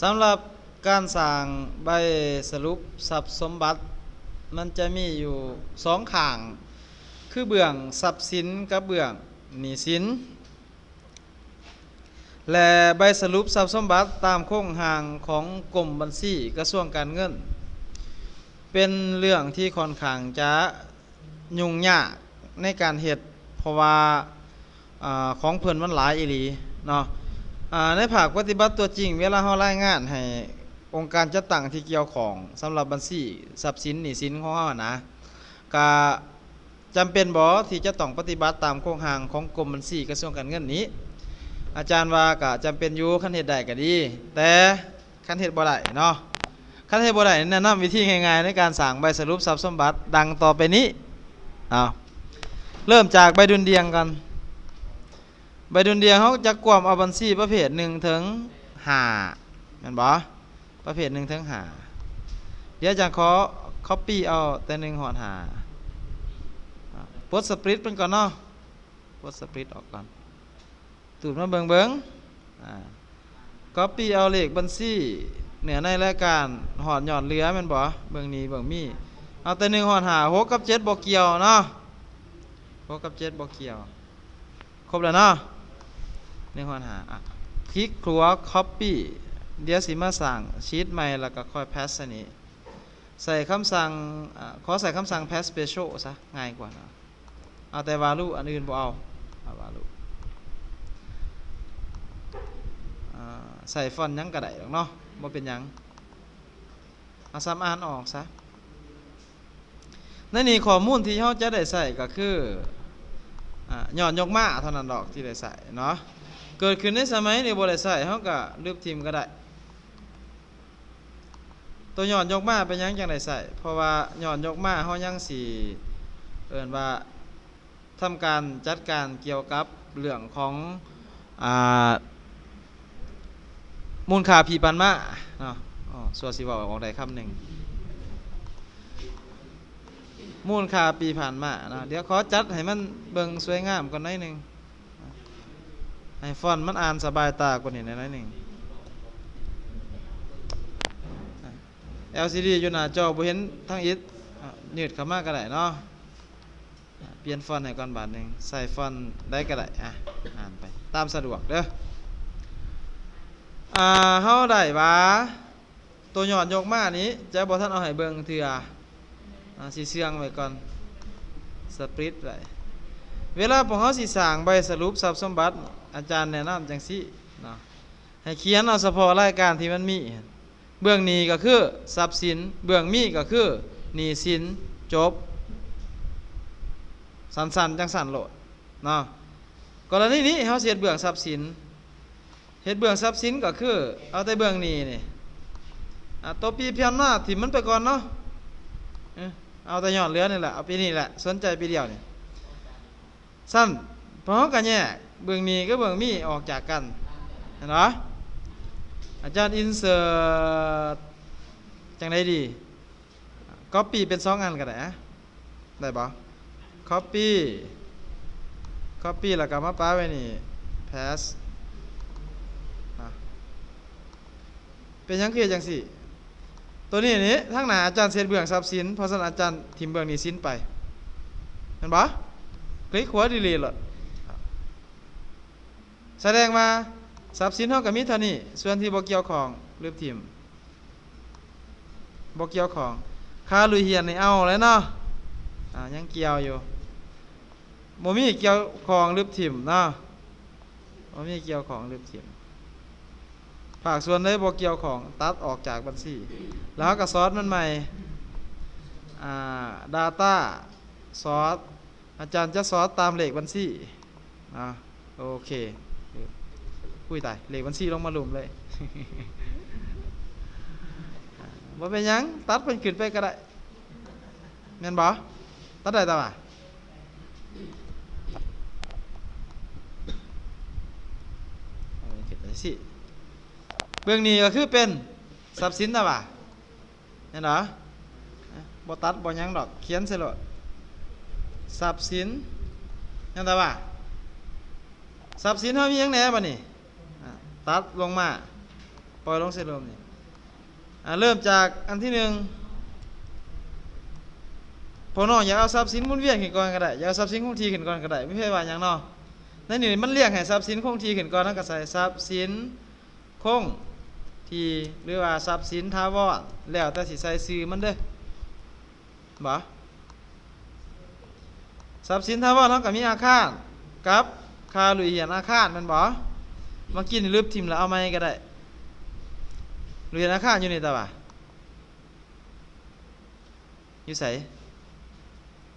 สำหรับการสร้างใบสรุปทรัพย์สมบัติมันจะมีอยู่สองข้างคือเบื้องทรัพย์สินกับเบื้องหนี้สินและใบสรุปทรัพย์สมบัติตามโครงห่างของกรมบัญชีกระทรวงการเงินเป็นเรื่องที่ค่อนข้างจะยุ่งยากในการเฮ็ดเพราะว่าของเพิ่นมันหลายอีหลีเนาะในภาคปฏิบัติตัวจริงเวลาเฮารายงานให้องค์การจัดตั้งที่เกี่ยวของสำหรับบัญชีทรัพย์สินหนี้สินของเฮานะก็จำเป็นบ่ที่จะต้องปฏิบัติตามโครงห่างของกรมบัญชีกระทรวงการเงินนี้อาจารย์ว่าก็จำเป็นอยู่คันเฮ็ดได้ก็ดีแต่คันเฮ็ดบ่ได้เนาะคันเฮ็ดบ่ได้แนะนำวิธีง่ายๆในการสร้างใบสรุปทรัพย์สมบัติดังต่อไปนี้เริ่มจากใบดุลเดียงกันใบดุลเดียงเขาจะกวมเอาบัญชีประเภท1 ถึง 5เห็นบ่ประเภท1 ถึง 5เดี๋ยวจะขอ copy เอาแต่1 หอด 5ปลดสปริตเป็นก่อนเนาะปลดสปริตออกก่อนตูดมาเบิ่งcopy เอาเลขบัญชีเหนือในรายการหอดหยอดเหลือแม่นบ่เบิ่งนี้เบิ่งมีเอาแต่1 หอด 5 6 กับ 7บ่เกี่ยวเนาะ6 กับ 7บ่เกี่ยวครบแล้วเนาะ1 หอด 5คลิกขวา copy เดี๋ยวสิมาสั่งชีทใหม่แล้วก็ค่อย paste อันนี้ใส่คำสั่งขอใส่คำสั่ง paste special ซะง่ายกว่านะเอาแต่ value อันอื่นบ่เอา value ใส่ฟอนต์ยังก็ได้หรอกเนาะบ่เป็นหยังเอาซ้ำอ่านออกซะในนี้ข้อมูลที่เราจะได้ใส่ก็คือย้อนยกมาเท่านั้นดอกที่ได้ใส่เนาะเกิดขึ้นในสมัยนี้บ่ได้ใส่เฮาก็ลืบทิมก็ได้ตัวย้อนยกมาเป็นหยังจังได้ใส่เพราะว่าย้อนยกมาเฮายังสิเอิ้นว่าทำการจัดการเกี่ยวกับเรื่องของมูลค่าผีปันมาเนาะส่วนสิเว้าออกได้คำหนึ่งมูลค่าปีผ่านมานะเดี๋ยวขอจัดให้มันเบิ่งสวยงามก่อนหน่อยนึงให้ฟอนต์มันอ่านสบายตากว่านี้หน่อยนึง LCD อยู่หน้าจอบ่เห็นทั้งอิฐยืดเข้ามาก็ได้เนาะเปลี่ยนฟอนต์ให้ก่อนบาทนึงใส่ฟอนต์ได้ก็ได้อ่านไปตามสะดวกเด้อเฮาได้ว่าตัวย้อนยกมานี้จะบ่ทันเอาให้เบิ่งเทื่อสิเชื่องไว้ก่อนสปริตไว้เวลาพวกเขาสิสร้างใบสรุปทรัพย์สมบัติอาจารย์แนะนำจังซี่เนาะให้เขียนเอาเฉพาะรายการที่มันมีเบื้องหนี้ก็คือทรัพย์สินเบื้องมีก็คือหนี้สินจบสั้นๆจังสั้นโลดเนาะกรณีนี้เฮาสิเฮ็ดเบื้องทรัพย์สินเฮ็ดเบื้องทรัพย์สินก็คือเอาแต่เบื้องหนี้นี่ตัวปีเพียนมาถิ่มมันไปก่อนเนาะเอาแต่ยอดเหลือนี่แหละเอาปีนี้แหละสนใจปีเดียวนี่สั้นเพราะกันแยกเบื้องนี้ก็เบื้องมีออกจากกันเห็นไหมอาจารย์อินเสิร์ตจังไดดีก๊อปปี้เป็น2 อันก็ได้ได้บ่ก๊อปปี้แล้วก็มาป้าไว้นี่แพสเป็นยังคือจังสิตัวนี้นี่ทั้งหน้าอาจารย์เซตเบื้องทรัพย์สินเพราะฉะนั้นอาจารย์ทิมเบื้องหนี้สินไปเห็นบ่คลิกขวาดีลีทเลยแสดงว่าทรัพย์สินเฮาก็มีเท่านี้ส่วนที่บ่เกี่ยวของลืมทิมบ่เกี่ยวของค่าลุยเฮียนนี่เอาแล้วเนาะยังเกี่ยวอยู่บ่มีเกี่ยวของลืมทิมเนาะบ่มีเกี่ยวของลืมทิมภาคส่วนใดบ่เกี่ยวของตัดออกจากบัญชีแล้วก็ซอสมันใหม่data ซอสอาจารย์จะซอสตามเลขบัญชีโอเคอุ้ยตายเลขบัญชีลงมาลุมเลยบ่เป็นหยังตัดเป็นขึ้นไปก็ได้แม่นบ่ตัดได้ตาบ่สิเบื้องนี้ก็คือเป็นทรัพย์สินตาบ่เห็นเหรอบ่ตัดบ่หยังดอกเขียนใส่โลดทรัพย์สินยังตาบ่ทรัพย์สินเฮามีหยังแหน่บัดนี้ตัดลงมา ปล่อยลงใส่ลมนี่เริ่มจากอันที่หนึ่งพอน้องอยากเอาทรัพย์สินหมุนเวียนขึ้นก่อนก็ได้อยากเอาทรัพย์สินคงที่ขึ้นก่อนก็ได้ไม่ใช่ว่าอย่างน้อในนี่มันเรียกให้ทรัพย์สินคงที่ขึ้นก่อนแล้วก็ใส่ทรัพย์สินคงที่หรือว่าทรัพย์สินถาวรแล้วแต่สิใส่ชื่อมันเด้อบ่ทรัพย์สินถาวรเราก็มีอาคารกับค่าหลุยเหียนอาคารมันบ่เมื่อกี้นี่ลืบทิ่มแล้วเอาไม้ก็ได้หลุยเหียนอาคารอยู่นี่ตาบ่าอยู่ไส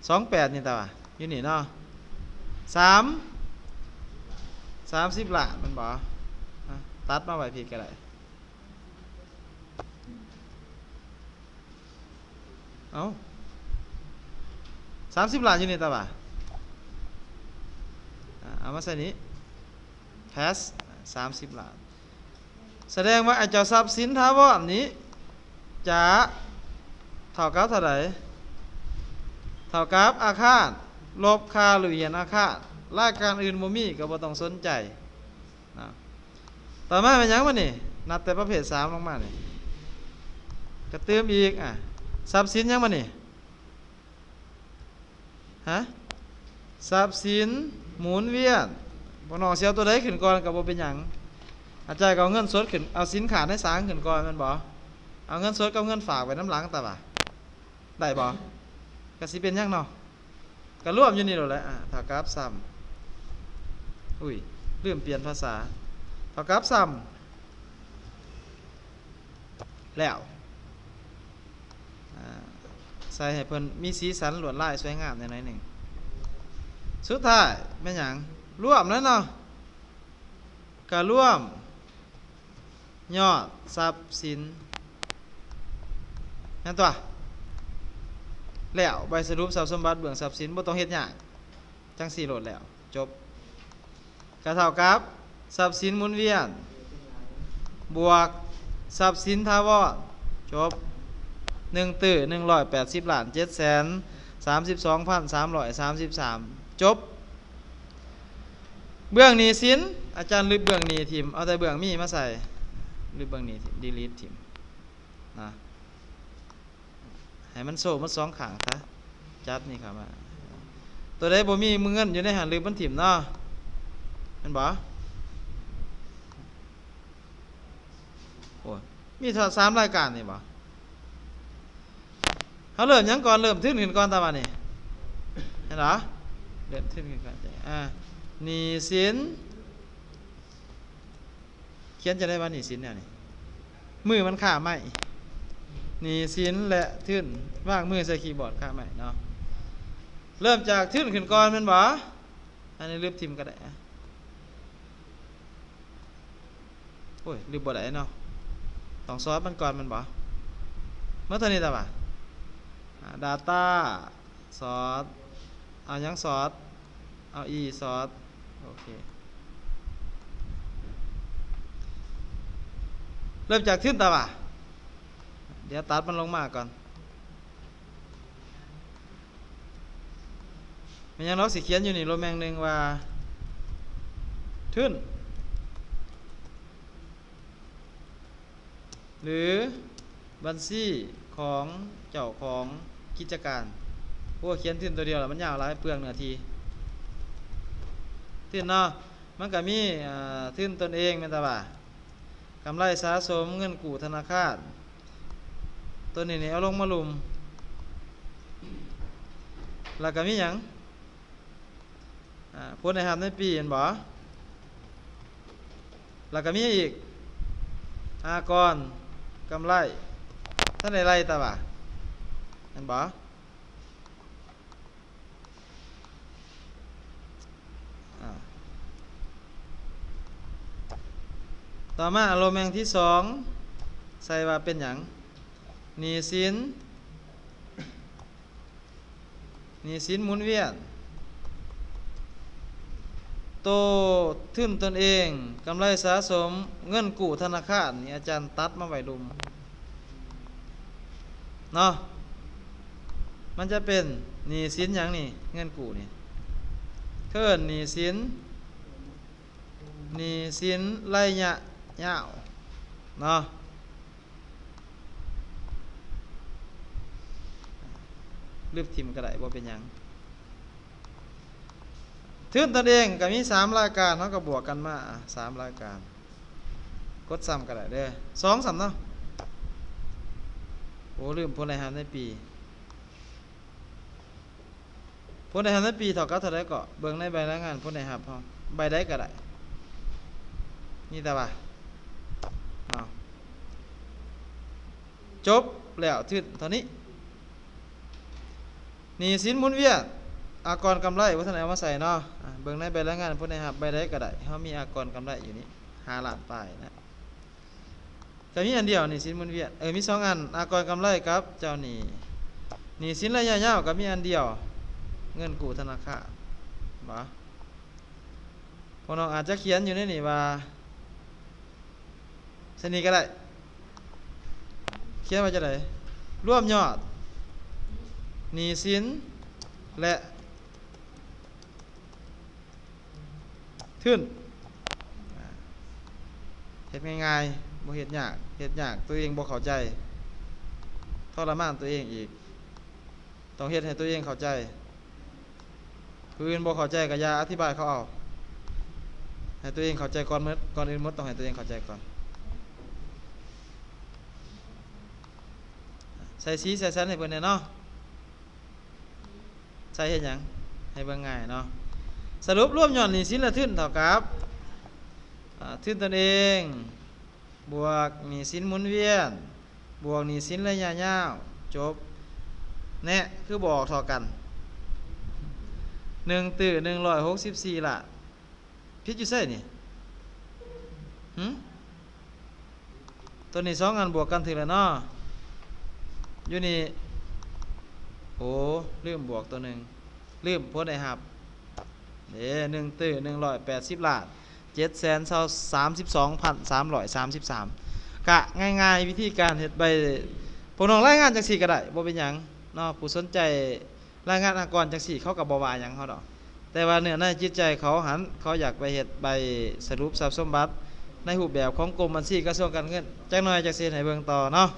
28นี่ตาบ่าอยู่นี่เนาะ30 ล้านมันบ่ตัดมาไว้ผิดก็ได้เอา30 ล้านอยู่นี่ตาบ่าเอามาใส่นี้ pass 30 ล้านแสดงว่าไอ้เจ้าทรัพย์สินถาวรนี้จะเท่ากับเท่าไหร่เท่ากับอาคารลบค่าหลุยเหียนอาคารรายการอื่นบ่มีก็บ่ต้องสนใจนะต่อมาเป็นหยังวะนี่นับแต่ประเภท3ลงมานี่ก็เติมอีกทรัพย์สินหยังวะนี่ฮะทรัพย์สินหมุนเวียนบ่น้องสิเอาตัวใดขึ้นก่อนก็บ่เป็นหยังอาจารย์ก็เอาเงินสดขึ้นเอาสินค้าในสางขึ้นก่อนแม่นบ่เอาเงินสดกับเงินฝากไว้น้ำหลังตาบ่าได้บ่ก็สิเป็นหยังเนาะก็รวมอยู่นี่โลดแหละเท่ากับซ้ำอุ้ยลืมเปลี่ยนภาษาเท่ากับซ้ำแล้วใส่ให้เพิ่นมีสีสันลวดลายสวยงามหน่อยหนึ่งสุดท้ายแม่นหยังรวมแล้วเนาะก็รวมยอดทรัพย์สินนั่นตัวแล้วใบสรุปทรัพย์สมบัติเบื้องทรัพย์สินบ่ต้องเฮ็ดหยังจังสี่โหลดแล้วจบก็เท่ากับทรัพย์สินหมุนเวียนบวกทรัพย์สินถาวรจบ180 ล้าน 732,333 จบเบื้องหนี้สินอาจารย์ลึกเบื้องหนี้ทิมเอาแต่เบื้องมีมาใส่ลึกเบื้องหนี้ทิมดีลีททิมนะให้มันโซ่มันสองข้างซะจับนี่ครับตัวใดบ่มีมือเงินอยู่ในหันลึกมันทิมเนาะมันบ่โอ้มีทั้ง3รายการนี่บ่เขาเริ่มยังก่อนเริ่มทึ่นขึ้นก่อนตาบ่านี่เห็นเหรอเริ่มทึ่นขึ้นก่อนหนี้สินเขียนจะได้ว่าหนี้สินเนี่ยนี่มือมันขาไม่หนี้สินและทึ่นวางมือใส่คีย์บอร์ดขาไม่เนาะเริ่มจากทึ่นขึ้นก่อนแม่นบ่อันนี้ลืมทิมก็ได้โอ้ยลืมบ่ได้เนาะต้องซอสมันก่อนมันบ่เมื่อเท่านี้ตาบ่าdata ซอสเอายังซอสเอา e ซอสโอเคเริ่มจากทึ่นตาบ่าเดี๋ยวตัดมันลงมาก่อนมันยังเราสิเขียนอยู่นี่โรแมงหนึ่งว่าทึ่นหรือบัญชีของเจ้าของกิจการพวกเขียนทึ่นตัวเดียวแล้วมันยาวหลายเปลืองเนื้อทีทึ่นเนาะมันก็มีทึ่นตนเองแม่นตาบ่ากำไรสะสมเงินกู้ธนาคารตัวนี้เอาลงมาลุมแล้วก็มีหยังผลในหับในปีเห็นบ่แล้วก็มีอีกอากรกำไรท่านในไรตาบ่าเห็นบ่ต่อมาโรแมงที่2ใส่ว่าเป็นหยังหนี้สินหมุนเวียนโตทึ่นตนเองกำไรสะสมเงินกู้ธนาคารนี่อาจารย์ตัดมาไว้ลุมเนาะมันจะเป็นหนี้สินหยังนี่เงินกู้นี่เคิ้นหนี้สินระยะยาว เนาะลืบทิมก็ได้บ่เป็นหยังทุนตนเองก็มี3รายการเฮาก็บวกกันมา3รายการกดซ้ำก็ได้เด้อ2ซ้ำเนาะโอ้ลืมผลรายหับในปีผลรายหับในปีเท่ากับเท่าใดก็เบิ่งในใบรายงานผลรายหับเฮาใบใดก็ได้นี่แต่ว่าจบแล้วทุนเท่านี้หนี้สินหมุนเวียนอากรกำไรว่าท่านเอามาใส่เนาะเบิ่งในใบรายงานผลรายหับใบใดก็ได้เฮามีอากรกำไรอยู่นี่5ล้านป้ายนะก็มีอันเดียวหนี้สินหมุนเวียนมี2อันอากรกำไรครับเจ้าหนี้สินระยะยาวก็มีอันเดียวเงินกู้ธนาคารบ่พวกน้องอาจจะเขียนอยู่ในนี่ว่าสนิทก็ได้เขียนว่าจะได้รวมยอดหนี้สินและทุนเฮ็ดง่ายๆบ่เฮ็ดยากตัวเองบ่เข้าใจทรมานตัวเองอีกต้องเฮ็ดให้ตัวเองเข้าใจผู้อื่นบ่เข้าใจก็อย่าอธิบายเขาเอาให้ตัวเองเข้าใจก่อนอื่นหมดต้องให้ตัวเองเข้าใจก่อนใส่สีใส่สันให้เพิ่นแน่เนาะใส่เฮ็ดหยังให้เบิ่งง่ายเนาะสรุปรวมยอดหนี้สินและทุนเท่ากับทุนตนเองบวกหนี้สินหมุนเวียนบวกหนี้สินระยะยาวจบแน่คือบอกเท่ากัน1ตื้อ164ล้านผิดอยู่ไสนี่ตัวนี้2อันบวกกันถึงแล้วเนาะอยู่นี่โอ้ลืมบวกตัวหนึ่งลืมผลได้รับ1ตื้อ180ล้าน732,333กะง่ายๆวิธีการเฮ็ดใบพวกน้องรายงานจังซี่ก็ได้บ่เป็นหยังเนาะผู้สนใจรายงานอากรจังซี่เขาก็บ่ว่าหยังเฮาดอกแต่ว่าเนื้อในจิตใจเขาอยากไปเฮ็ดใบสรุปทรัพย์สมบัติในรูปแบบของกรมบัญชีกระทรวงการเงินจักหน่อยจักสิให้เบิ่งต่อเนาะ